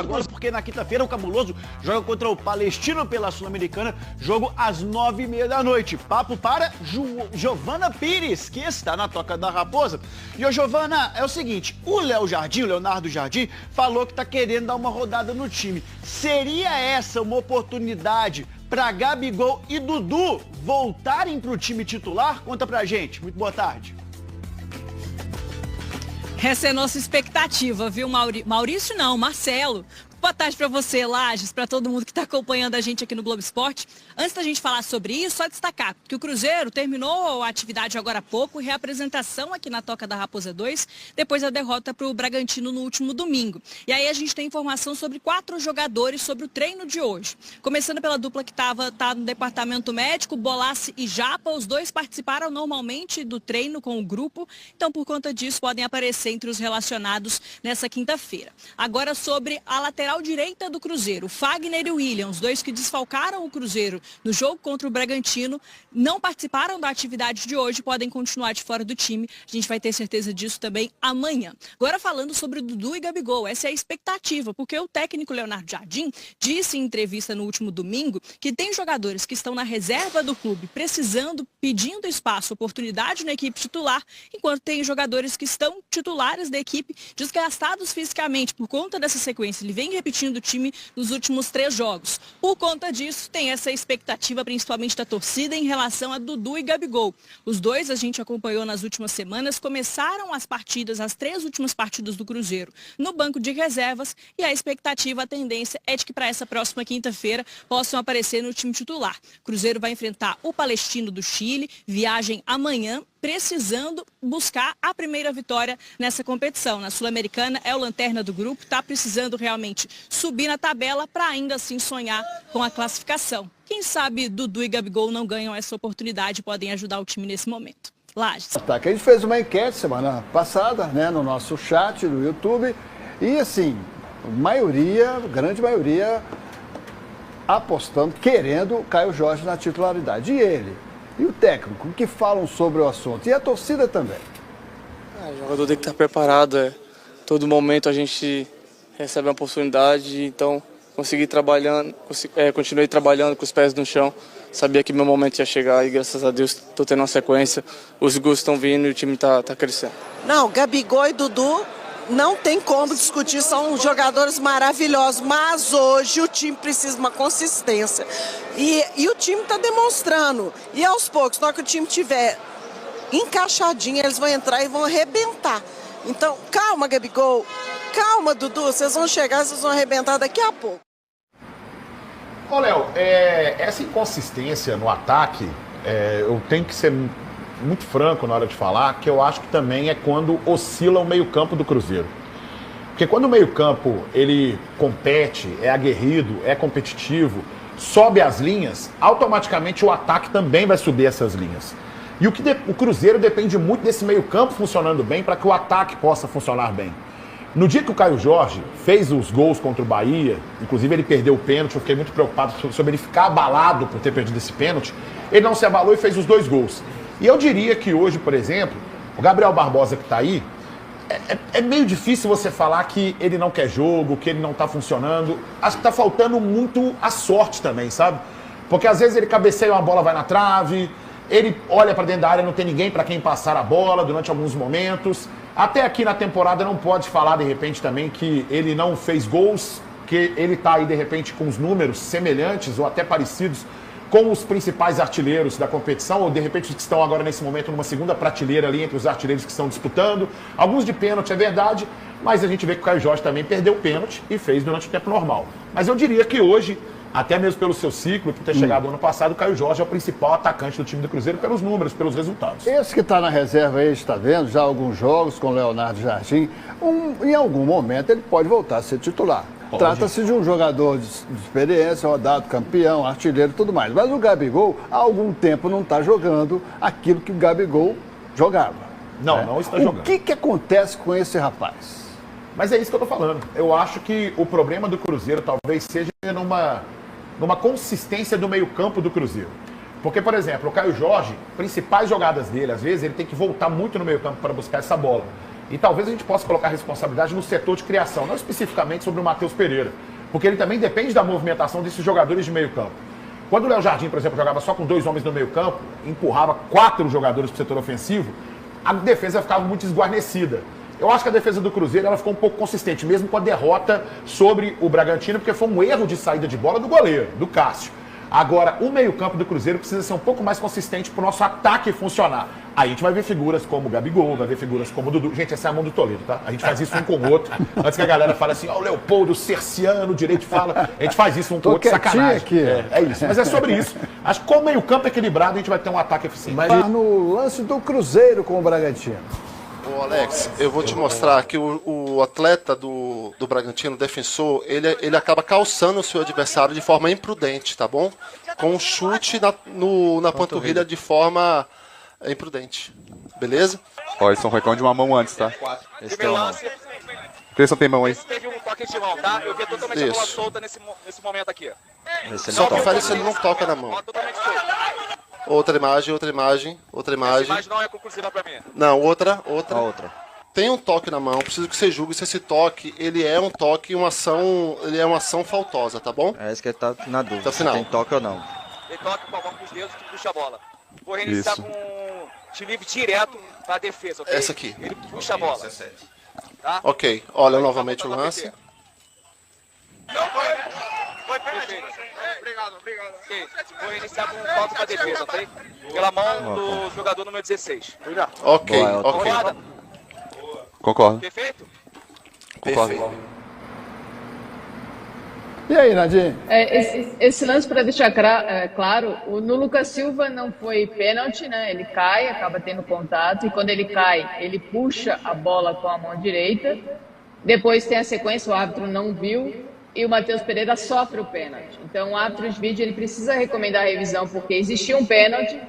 agora, porque na quinta-feira o Cabuloso joga contra o Palestino pela Sul-Americana, jogo às 9h30 da noite. Papo para Giovana Pires, que está na Toca da Raposa. E, ô Giovana, é o seguinte, o Leonardo Jardim, falou que tá querendo dar uma rodada no time. Seria essa uma oportunidade para Gabigol e Dudu voltarem para o time titular? Conta pra gente. Muito boa tarde. Essa é a nossa expectativa, viu, Maurício não, Marcelo. Boa tarde para você, Lages, para todo mundo que está acompanhando a gente aqui no Globo Esporte. Antes da gente falar sobre isso, só destacar que o Cruzeiro terminou a atividade agora há pouco, reapresentação aqui na Toca da Raposa 2, depois da derrota para o Bragantino no último domingo. E aí a gente tem informação sobre 4 jogadores sobre o treino de hoje. Começando pela dupla que tá no departamento médico, Bolassi e Japa, os dois participaram normalmente do treino com o grupo, então por conta disso podem aparecer entre os relacionados nessa quinta-feira. Agora sobre a lateral direita do Cruzeiro, Fagner e William, os dois que desfalcaram o Cruzeiro no jogo contra o Bragantino, não participaram da atividade de hoje, podem continuar de fora do time. A gente vai ter certeza disso também amanhã. Agora falando sobre o Dudu e Gabigol, essa é a expectativa, porque o técnico Leonardo Jardim disse em entrevista no último domingo que tem jogadores que estão na reserva do clube, precisando, pedindo espaço, oportunidade na equipe titular, enquanto tem jogadores que estão titulares da equipe, desgastados fisicamente por conta dessa sequência. Ele vem repetindo o time nos últimos 3 jogos. Por conta disso, tem essa expectativa, principalmente da torcida, em relação a Dudu e Gabigol. Os dois, a gente acompanhou nas últimas semanas, começaram as 3 últimas partidas do Cruzeiro no banco de reservas e a expectativa, a tendência é de que para essa próxima quinta-feira possam aparecer no time titular. O Cruzeiro vai enfrentar o Palestino do Chile, viagem amanhã, precisando buscar a primeira vitória nessa competição. Na Sul-Americana é o lanterna do grupo, está precisando realmente subir na tabela para ainda assim sonhar com a classificação. Quem sabe Dudu e Gabigol não ganham essa oportunidade e podem ajudar o time nesse momento. Lages. Tá, que a gente fez uma enquete semana passada, né, no nosso chat do YouTube e assim, grande maioria apostando, querendo o Caio Jorge na titularidade. E ele? E o técnico, o que falam sobre o assunto? E a torcida também? O jogador tem que estar preparado. Todo momento a gente recebe uma oportunidade, então continuei trabalhando com os pés no chão. Sabia que meu momento ia chegar e graças a Deus estou tendo uma sequência. Os gols estão vindo e o time está crescendo. Não, Gabigol e Dudu não tem como discutir, são jogadores maravilhosos, mas hoje o time precisa de uma consistência. E o time está demonstrando. E aos poucos, na hora que o time estiver encaixadinho, eles vão entrar e vão arrebentar. Então, calma, Gabigol, calma, Dudu, vocês vão chegar, vocês vão arrebentar daqui a pouco. Ô, Léo, essa inconsistência no ataque, eu tenho que ser muito franco na hora de falar, que eu acho que também é quando oscila o meio-campo do Cruzeiro. Porque quando o meio-campo ele compete, é aguerrido, é competitivo, sobe as linhas, automaticamente o ataque também vai subir essas linhas. E o Cruzeiro depende muito desse meio-campo funcionando bem para que o ataque possa funcionar bem. No dia que o Caio Jorge fez os gols contra o Bahia, inclusive ele perdeu o pênalti, eu fiquei muito preocupado sobre ele ficar abalado por ter perdido esse pênalti, ele não se abalou e fez os 2 gols. E eu diria que hoje, por exemplo, o Gabriel Barbosa que está aí, é meio difícil você falar que ele não quer jogo, que ele não está funcionando. Acho que está faltando muito a sorte também, sabe? Porque às vezes ele cabeceia uma bola, vai na trave, ele olha para dentro da área, não tem ninguém para quem passar a bola durante alguns momentos. Até aqui na temporada não pode falar de repente também que ele não fez gols, que ele está aí de repente com os números semelhantes ou até parecidos com os principais artilheiros da competição, ou de repente os que estão agora nesse momento numa segunda prateleira ali entre os artilheiros que estão disputando. Alguns de pênalti, é verdade, mas a gente vê que o Caio Jorge também perdeu o pênalti e fez durante o tempo normal. Mas eu diria que hoje, até mesmo pelo seu ciclo, que ter chegado ano passado, o Caio Jorge é o principal atacante do time do Cruzeiro pelos números, pelos resultados. Esse que está na reserva aí, está vendo já alguns jogos com o Leonardo Jardim, em algum momento ele pode voltar a ser titular. Trata-se de um jogador de experiência, rodado, campeão, artilheiro e tudo mais. Mas o Gabigol, há algum tempo, não está jogando aquilo que o Gabigol jogava. Não está jogando. O que acontece com esse rapaz? Mas é isso que eu estou falando. Eu acho que o problema do Cruzeiro talvez seja numa consistência do meio-campo do Cruzeiro. Porque, por exemplo, o Caio Jorge, principais jogadas dele, às vezes, ele tem que voltar muito no meio-campo para buscar essa bola. E talvez a gente possa colocar a responsabilidade no setor de criação, não especificamente sobre o Matheus Pereira, porque ele também depende da movimentação desses jogadores de meio campo. Quando o Léo Jardim, por exemplo, jogava só com 2 homens no meio campo, empurrava 4 jogadores para o setor ofensivo, a defesa ficava muito esguarnecida. Eu acho que a defesa do Cruzeiro ela ficou um pouco consistente, mesmo com a derrota sobre o Bragantino, porque foi um erro de saída de bola do goleiro, do Cássio. Agora, o meio-campo do Cruzeiro precisa ser um pouco mais consistente para o nosso ataque funcionar. Aí a gente vai ver figuras como o Gabigol, vai ver figuras como o Dudu. Gente, essa é a mão do Toledo, tá? A gente faz isso um com o outro. Antes que a galera fale assim, ó, o Leopoldo, o Cerciano, o direito fala. A gente faz isso um com o outro, sacanagem. Aqui. É isso, mas é sobre isso. Acho que com o meio-campo equilibrado a gente vai ter um ataque eficiente. Tá no lance do Cruzeiro com o Bragantino. Ô Alex, eu vou te mostrar que o atleta do Bragantino, o defensor, ele acaba calçando o seu adversário de forma imprudente, tá bom? Com um chute na panturrilha de forma imprudente. Beleza? Ó, eles estão reclamando de uma mão antes, tá? Esse tem uma mão. Esse tem mão aí. Teve um toque de mão, tá? Eu vi totalmente a bola solta nesse momento aqui. Só confere se ele não toca na mão. Totalmente solta. Outra imagem. Essa imagem não é conclusiva pra mim. Não, outra. Tem um toque na mão, preciso que você julgue se esse toque, ele é um toque, uma ação faltosa, tá bom? É isso que ele tá na dúvida, Até o final. Tem toque ou não. Ele toca com a mão com os dedos e puxa a bola. Vou reiniciar com te livre direto pra defesa, ok? Essa aqui. Ele puxa a bola. Tá? Ok, olha novamente o lance. Foi perfeito. Obrigado. Okay. Vou iniciar com um toque pra defesa, ok? Pela mão do jogador número 16. Ok. Concorda? Concordo. Perfeito? Concordo. E aí, Nadine? Esse lance, para deixar claro, no Lucas Silva não foi pênalti, né? Ele cai, acaba tendo contato, e quando ele cai, ele puxa a bola com a mão direita. Depois tem a sequência, o árbitro não viu, e o Matheus Pereira sofre o pênalti. Então o árbitro de vídeo ele precisa recomendar a revisão, porque existia um pênalti,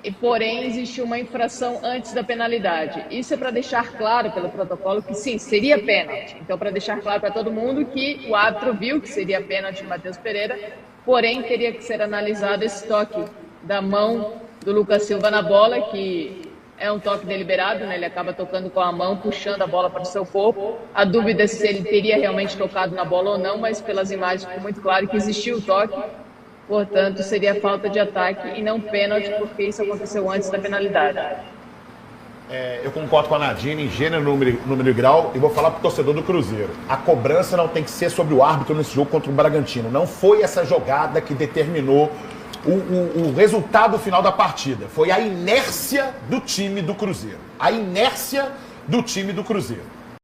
e porém existiu uma infração antes da penalidade. Isso é para deixar claro pelo protocolo que sim, seria pênalti. Então, para deixar claro para todo mundo que o árbitro viu que seria pênalti do Matheus Pereira, porém teria que ser analisado esse toque da mão do Lucas Silva na bola, que é um toque deliberado, né? Ele acaba tocando com a mão, puxando a bola para o seu corpo. A dúvida é se ele teria realmente tocado na bola ou não, mas pelas imagens ficou muito claro que existiu o toque. Portanto, seria falta de ataque e não pênalti, porque isso aconteceu antes da penalidade. Eu concordo com a Nadine em gênero, número e grau, e vou falar para o torcedor do Cruzeiro. A cobrança não tem que ser sobre o árbitro nesse jogo contra o Bragantino. Não foi essa jogada que determinou o resultado final da partida. Foi a inércia do time do Cruzeiro. A inércia do time do Cruzeiro.